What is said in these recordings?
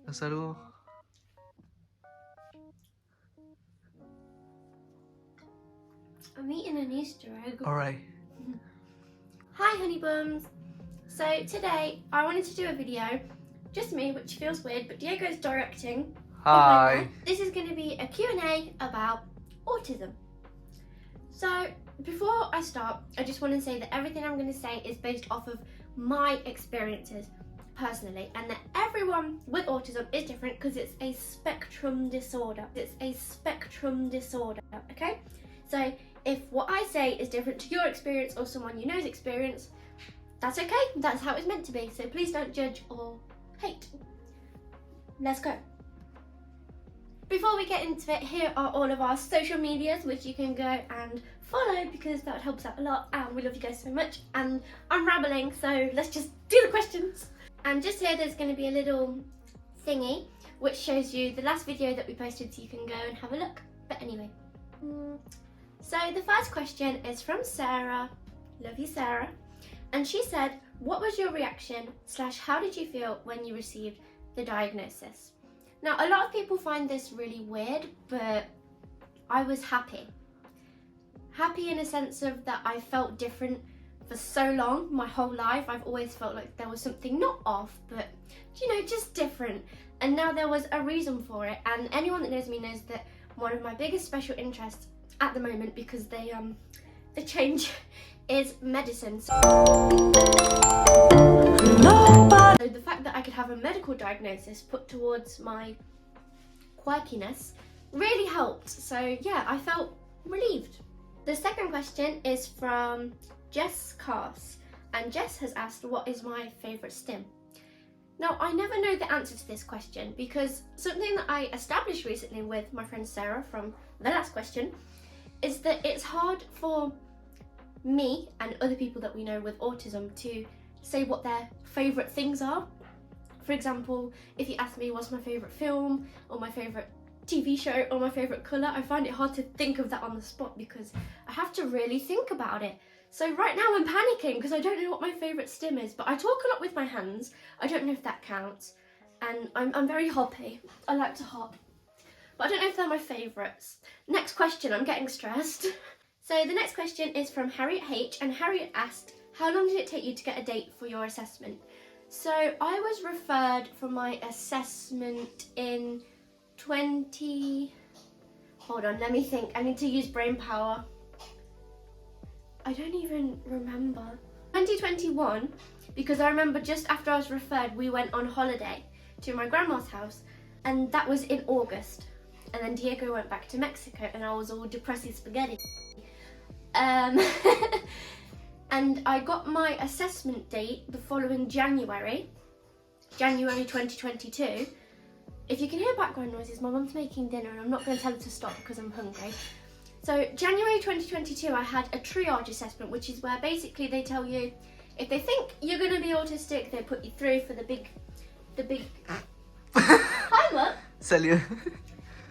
Un saludo. I'm eating an Easter egg. Alright. Hi honey bums. So today I wanted to do a video, just me, which feels weird, but Diego's directing. Hi. This is going to be a Q&A about autism. So before I start, I just want to say that everything I'm going to say is based off of my experiences personally, and that everyone with autism is different because it's a spectrum disorder. It's a spectrum disorder, okay? So if what I say is different to your experience or someone you know's experience, that's okay. That's how it's meant to be. So please don't judge or hate. Let's go. Before we get into it, here are all of our social medias, which you can go and follow because that helps out a lot, and we love you guys so much. And I'm rambling, so let's just do the questions. And just here there's going to be a little thingy which shows you the last video that we posted, so you can go and have a look. But anyway, so the first question is from Sarah. Love you, Sarah. And she said, what was your reaction / how did you feel when you received the diagnosis? Now, a lot of people find this really weird, but I was happy. Happy in a sense of that I felt different for so long, my whole life. I've always felt like there was something not off, but, you know, just different. And now there was a reason for it. And anyone that knows me knows that one of my biggest special interests at the moment, because the change is medicine. So the fact that I could have a medical diagnosis put towards my quirkiness really helped. So yeah, I felt relieved. The second question is from Jess Cass, and Jess has asked, what is my favourite stim? Now, I never know the answer to this question, because something that I established recently with my friend Sarah from the last question is that it's hard for me and other people that we know with autism to say what their favourite things are. For example, if you ask me what's my favourite film or my favourite TV show or my favourite colour, I find it hard to think of that on the spot because I have to really think about it. So right now I'm panicking because I don't know what my favourite stim is, but I talk a lot with my hands. I don't know if that counts. And I'm very hoppy. I like to hop. But I don't know if they're my favourites. Next question, I'm getting stressed. So the next question is from Harriet H, and Harriet asked, how long did it take you to get a date for your assessment? So I was referred for my assessment in hold on, let me think. I need to use brain power. I don't even remember. 2021, because I remember just after I was referred, we went on holiday to my grandma's house, and that was in August. And then Diego went back to Mexico, and I was all depressy spaghetti. And I got my assessment date the following January 2022. If you can hear background noises, my mum's making dinner and I'm not going to tell her to stop because I'm hungry. So January 2022, I had a triage assessment, which is where basically they tell you if they think you're going to be autistic, they put you through for the big. Hi, Mum. Salut.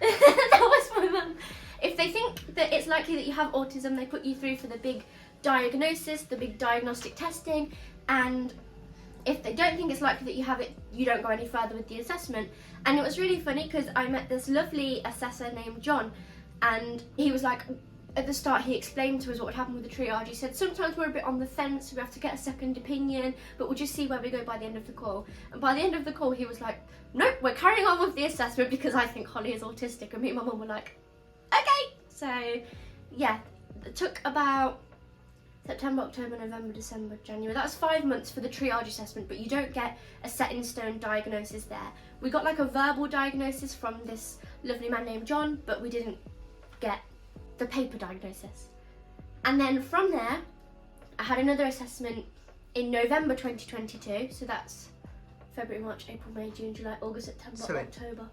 That was my mum. If they think that it's likely that you have autism, they put you through for the big diagnosis, the big diagnostic testing, and if they don't think it's likely that you have it, you don't go any further with the assessment. And it was really funny because I met this lovely assessor named John, and he was like, at the start he explained to us what would happen with the triage. He said sometimes we're a bit on the fence, we have to get a second opinion, but we'll just see where we go by the end of the call. And by the end of the call he was like, nope, we're carrying on with the assessment because I think Holly is autistic. And me and my mum were like, okay. So yeah, it took about September, October, November, December, January. That was 5 months for the triage assessment, but you don't get a set in stone diagnosis there. We got like a verbal diagnosis from this lovely man named John, but we didn't get the paper diagnosis. And then from there, I had another assessment in November 2022, so that's February, March, April, May, June, July, August, September, October,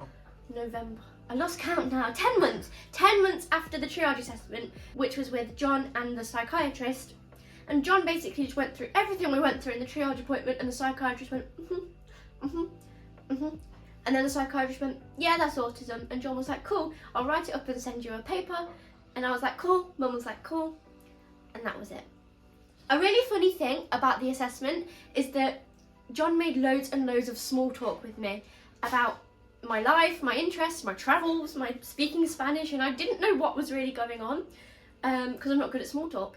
November. I lost count now. 10 months. 10 months after the triage assessment, which was with John and the psychiatrist. And John basically just went through everything we went through in the triage appointment, and the psychiatrist went, And then the psychiatrist went, yeah, that's autism. And John was like, cool, I'll write it up and send you a paper. And I was like, cool. Mum was like, cool. And that was it. A really funny thing about the assessment is that John made loads and loads of small talk with me about my life, my interests, my travels, my speaking Spanish, and I didn't know what was really going on because I'm not good at small talk.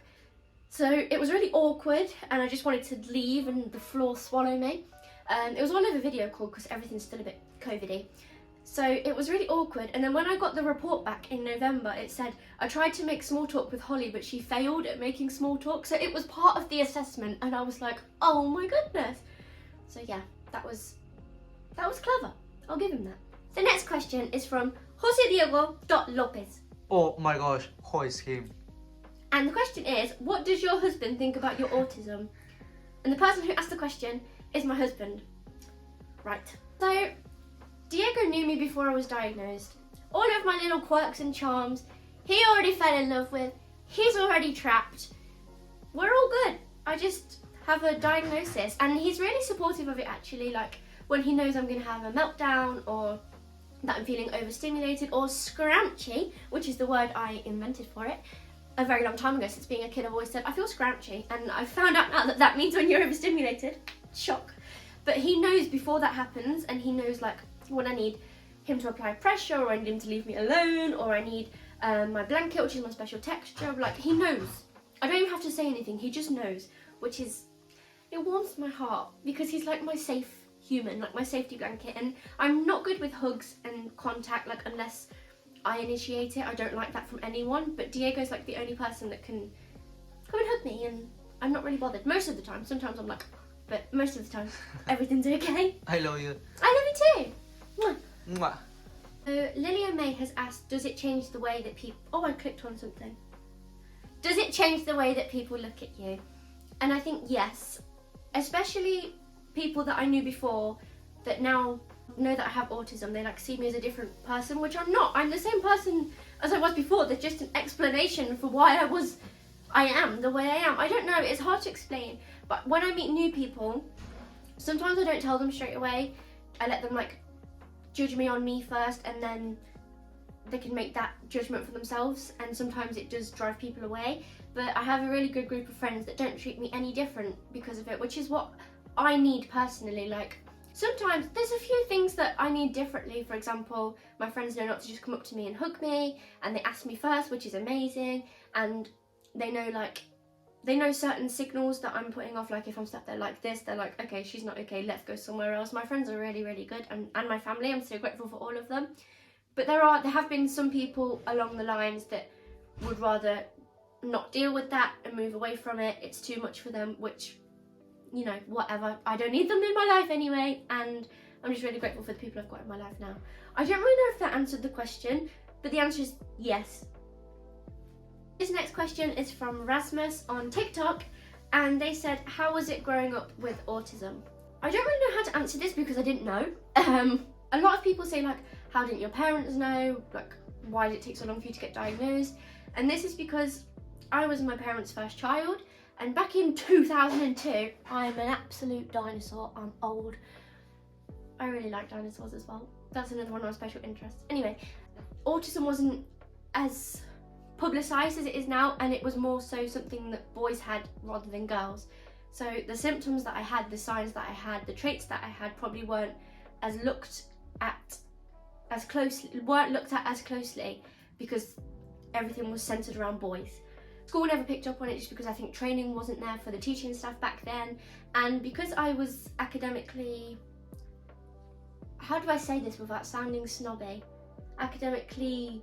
So it was really awkward and I just wanted to leave and the floor swallow me. It was all over video call because everything's still a bit COVID-y. So it was really awkward, and then when I got the report back in November, it said I tried to make small talk with Holly but she failed at making small talk, so it was part of the assessment and I was like, oh my goodness. So yeah, that was clever. I'll give him that. The next question is from Jose Diego Lopez. Oh my gosh, who is him? And the question is, what does your husband think about your autism? And the person who asked the question is my husband. Right. So, Diego knew me before I was diagnosed. All of my little quirks and charms, he already fell in love with. He's already trapped. We're all good. I just have a diagnosis, and he's really supportive of it actually. Like when he knows I'm going to have a meltdown, or that I'm feeling overstimulated or scrouchy, which is the word I invented for it a very long time ago. Since being a kid, I've always said I feel scrouchy, and I found out now that that means when you're overstimulated. Shock. But he knows before that happens, and he knows like when I need him to apply pressure, or I need him to leave me alone, or I need my blanket, which is my special texture. Like, he knows. I don't even have to say anything, he just knows, which is, it warms my heart because he's like my safe human, like my safety blanket. And I'm not good with hugs and contact, like unless I initiate it. I don't like that from anyone, but Diego's like the only person that can come and hug me, and I'm not really bothered most of the time. Sometimes I'm like, but most of the time everything's okay. I love you. I love you too. Mwah. Mwah. So Lilia May has asked, does it change the way that people... Oh, I clicked on something. Does it change the way that people look at you? And I think yes, especially people that I knew before that now know that I have autism. They like see me as a different person, which I'm not. I'm the same person as I was before. There's just an explanation for why I am the way I am. I don't know, it's hard to explain. But when I meet new people, sometimes I don't tell them straight away. I let them like judge me on me first, and then they can make that judgment for themselves, and sometimes it does drive people away. But I have a really good group of friends that don't treat me any different because of it, which is what I need personally. Like, sometimes there's a few things that I need differently. For example, my friends know not to just come up to me and hug me, and they ask me first, which is amazing. And they know certain signals that I'm putting off. Like if I'm stuck there like this, they're like, okay, she's not okay, let's go somewhere else. My friends are really, really good, and my family, I'm so grateful for all of them. But there have been some people along the lines that would rather not deal with that and move away from it. It's too much for them, which, you know, whatever. I don't need them in my life anyway, and I'm just really grateful for the people I've got in my life now. I don't really know if that answered the question, but the answer is yes. This next question is from Rasmus on TikTok, and they said, how was it growing up with autism? I don't really know how to answer this because I didn't know. A lot of people say like, how didn't your parents know? Like, why did it take so long for you to get diagnosed? And this is because I was my parents' first child, and back in 2002, I'm an absolute dinosaur. I'm old. I really like dinosaurs as well. That's another one of my special interests. Anyway, autism wasn't as publicised as it is now, and it was more so something that boys had rather than girls. So the symptoms that I had, the signs that I had, the traits that I had probably weren't looked at as closely because everything was centred around boys. School never picked up on it just because I think training wasn't there for the teaching staff back then, and because I was academically, how do I say this without sounding snobby? Academically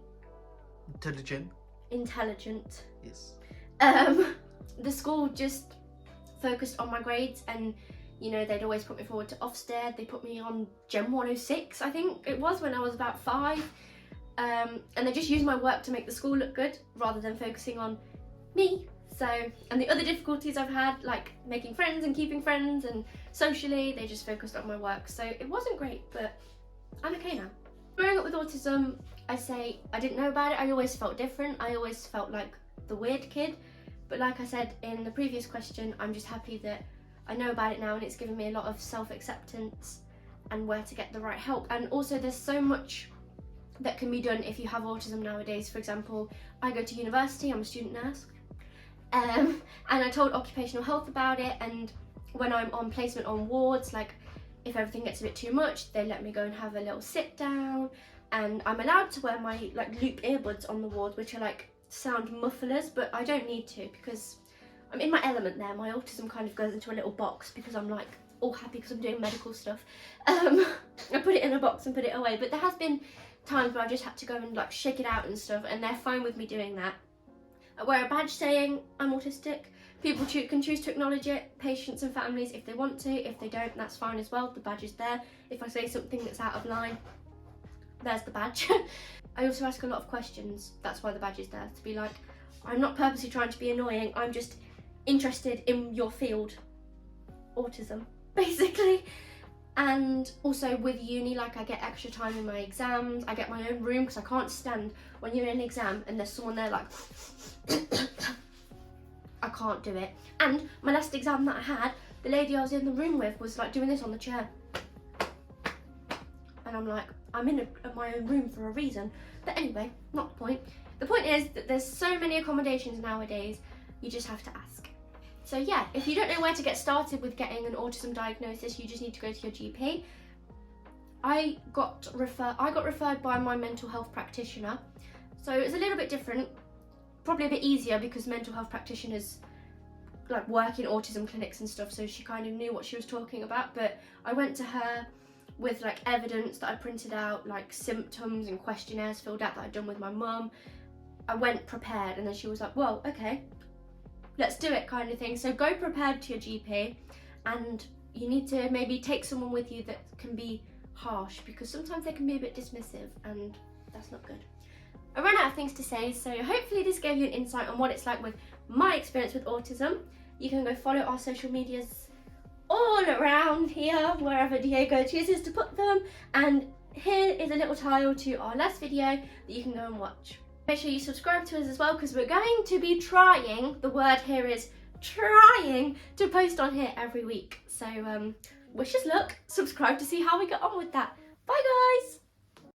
intelligent. Yes. The school just focused on my grades, and you know, they'd always put me forward to Ofsted. They put me on Gem 106, I think it was, when I was about 5. And they just used my work to make the school look good rather than focusing on me. So, and the other difficulties I've had, like making friends and keeping friends and socially, they just focused on my work. So it wasn't great, but I'm okay now. Growing up with autism, I say I didn't know about it. I always felt different. I always felt like the weird kid. But like I said in the previous question, I'm just happy that I know about it now, and it's given me a lot of self-acceptance and where to get the right help. And also there's so much that can be done if you have autism nowadays. For example, I go to university, I'm a student nurse, and I told occupational health about it, and when I'm on placement on wards, like if everything gets a bit too much, they let me go and have a little sit down, and I'm allowed to wear my like loop earbuds on the ward, which are like sound mufflers, but I don't need to because I'm in my element there. My autism kind of goes into a little box because I'm like all happy because I'm doing medical stuff. I put it in a box and put it away, but there has been times where I just had to go and like shake it out and stuff, and they're fine with me doing that. I wear a badge saying I'm autistic. People can choose to acknowledge it, patients and families, if they want to. If they don't, that's fine as well. The badge is there. If I say something that's out of line, there's the badge. I also ask a lot of questions. That's why the badge is there, to be like, I'm not purposely trying to be annoying, I'm just interested in your field, autism, basically. And also with uni, like I get extra time in my exams, I get my own room because I can't stand when you're in an exam and there's someone there like I can't do it. And my last exam that I had, the lady I was in the room with was like doing this on the chair. And I'm like, I'm in my own room for a reason. But anyway, not the point. The point is that there's so many accommodations nowadays, you just have to ask. So yeah, if you don't know where to get started with getting an autism diagnosis, you just need to go to your GP. I got referred by my mental health practitioner. So it was a little bit different, probably a bit easier because mental health practitioners like work in autism clinics and stuff, so she kind of knew what she was talking about. But I went to her with like evidence that I printed out, like symptoms and questionnaires filled out that I'd done with my mum. I went prepared, and then she was like, well, okay, let's do it, kind of thing. So go prepared to your GP, and you need to maybe take someone with you that can be harsh, because sometimes they can be a bit dismissive and that's not good. I ran out of things to say, so hopefully this gave you an insight on what it's like with my experience with autism. You can go follow our social medias all around here, wherever Diego chooses to put them, and here is a little tile to our last video that you can go and watch. Make sure you subscribe to us as well, because we're going to be trying, the word here is trying, to post on here every week. So wish us luck, subscribe to see how we get on with that. Bye guys!